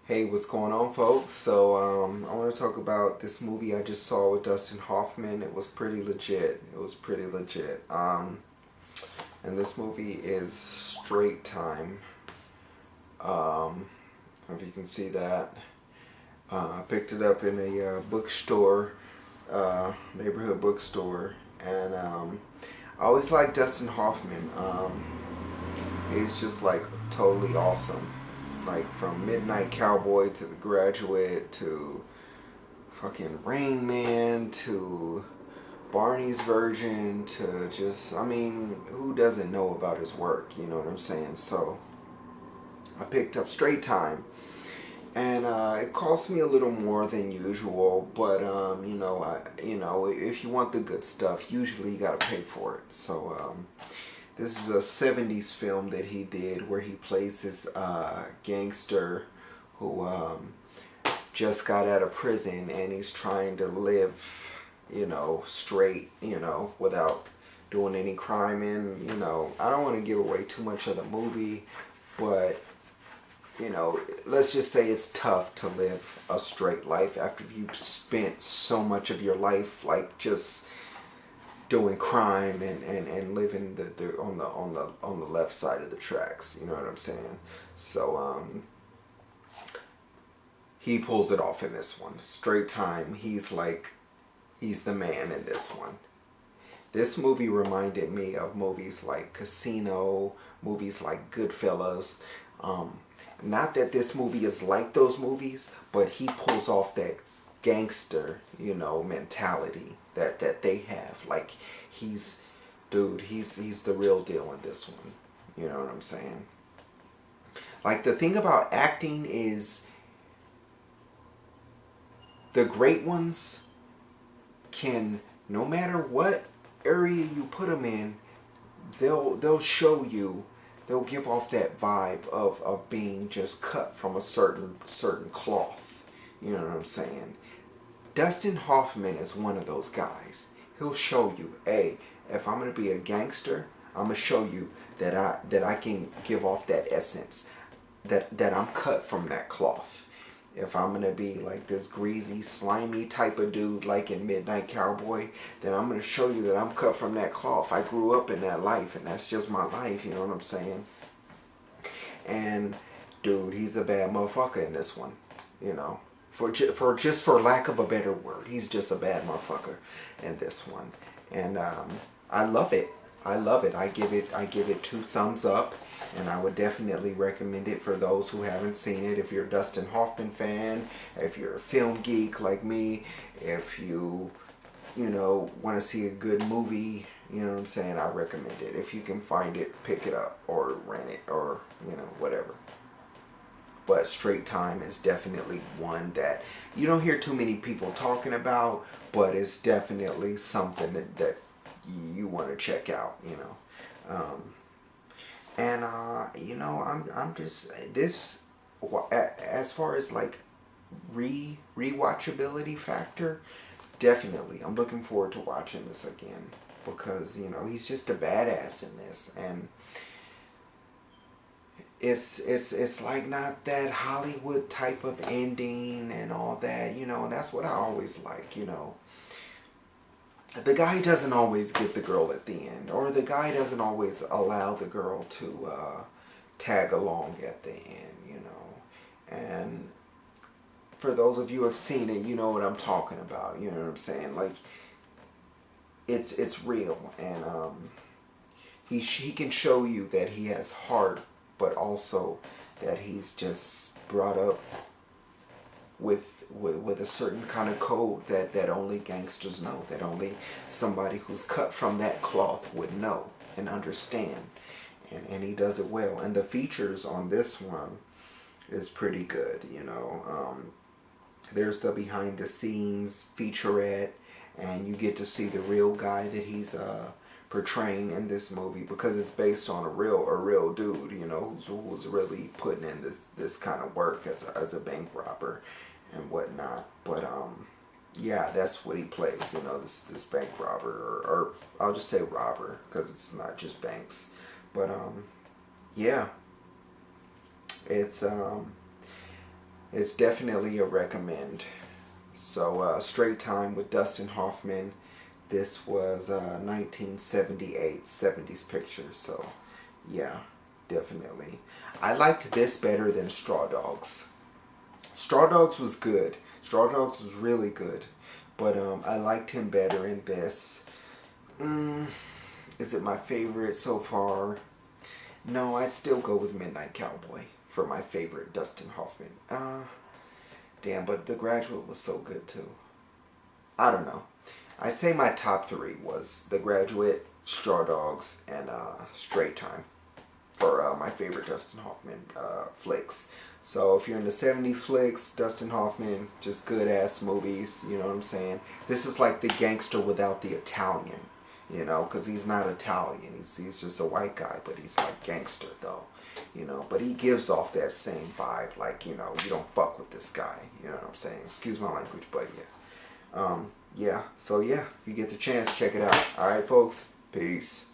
Hey, what's going on, folks? I want to talk about this movie I just saw with Dustin Hoffman. It was pretty legit. And this movie is Straight Time. Um, if you can see that, I picked it up in a bookstore, neighborhood bookstore, and I always like Dustin Hoffman. He's just like totally awesome. Like from Midnight Cowboy to The Graduate to fucking Rain Man to Barney's Version to just, I mean, who doesn't know about his work? You know what I'm saying? So I picked up Straight Time. And it cost me a little more than usual, but if you want the good stuff, usually you gotta pay for it. This is a 70s film that he did where he plays this gangster who just got out of prison and he's trying to live, straight, without doing any crime. And, I don't want to give away too much of the movie, but, let's just say it's tough to live a straight life after you've spent so much of your life, like, just doing crime and living on the left side of the tracks. You know what I'm saying? He pulls it off in this one. Straight Time. He's the man in this one. This movie reminded me of movies like Casino, movies like Goodfellas. Not that this movie is like those movies, but he pulls off that gangster, mentality that they have. Like he's the real deal in this one. You know what I'm saying? Like the thing about acting is the great ones can, no matter what area you put them in, they'll show you, they'll give off that vibe of being just cut from a certain cloth. You know what I'm saying? Dustin Hoffman is one of those guys. He'll show you, hey, if I'm gonna be a gangster, I'm gonna show you that I can give off that essence, that I'm cut from that cloth. If I'm gonna be like this greasy, slimy type of dude like in Midnight Cowboy, then I'm gonna show you that I'm cut from that cloth. I grew up in that life and that's just my life, you know what I'm saying? And dude, he's a bad motherfucker in this one, you know. For lack of a better word, he's just a bad motherfucker in this one. And I love it. I love it. I give it 2 thumbs up, and I would definitely recommend it for those who haven't seen it. If you're a Dustin Hoffman fan, if you're a film geek like me, if you want to see a good movie, you know what I'm saying, I recommend it. If you can find it, pick it up or rent it or, whatever. But Straight Time is definitely one that you don't hear too many people talking about, but it's definitely something that you want to check out, I'm just this, as far as like rewatchability factor, definitely I'm looking forward to watching this again because he's just a badass in this. And it's like not that Hollywood type of ending and all that, and that's what I always like. The guy doesn't always get the girl at the end, or the guy doesn't always allow the girl to tag along at the end. And for those of you who have seen it, you know what I'm talking about. You know what I'm saying? Like it's real, and he can show you that he has heart, but also that he's just brought up with a certain kind of code that only gangsters know, that only somebody who's cut from that cloth would know and understand. And he does it well. And the features on this one is pretty good, There's the behind the scenes featurette, and you get to see the real guy that he's portraying in this movie, because it's based on a real dude, who's really putting in this kind of work as a bank robber and whatnot. But yeah, that's what he plays, this bank robber, or I'll just say robber because it's not just banks. But yeah, it's It's definitely a recommend. So Straight Time with Dustin Hoffman. This was 1978, 70s picture. So yeah, definitely. I liked this better than Straw Dogs. Straw Dogs was good. Straw Dogs was really good. But I liked him better in this. Is it my favorite so far? No, I'd still go with Midnight Cowboy for my favorite Dustin Hoffman. Damn, but The Graduate was so good too. I don't know. I say my top three was The Graduate, Straw Dogs, and Straight Time for my favorite Dustin Hoffman flicks. So if you're into 70s flicks, Dustin Hoffman, just good ass movies, you know what I'm saying? This is like the gangster without the Italian, you know, because he's not Italian. He's just a white guy, but he's like gangster though, you know. But he gives off that same vibe, like, you know, you don't fuck with this guy, you know what I'm saying? Excuse my language, but yeah. Yeah, so yeah, if you get the chance, check it out. Alright, folks, peace.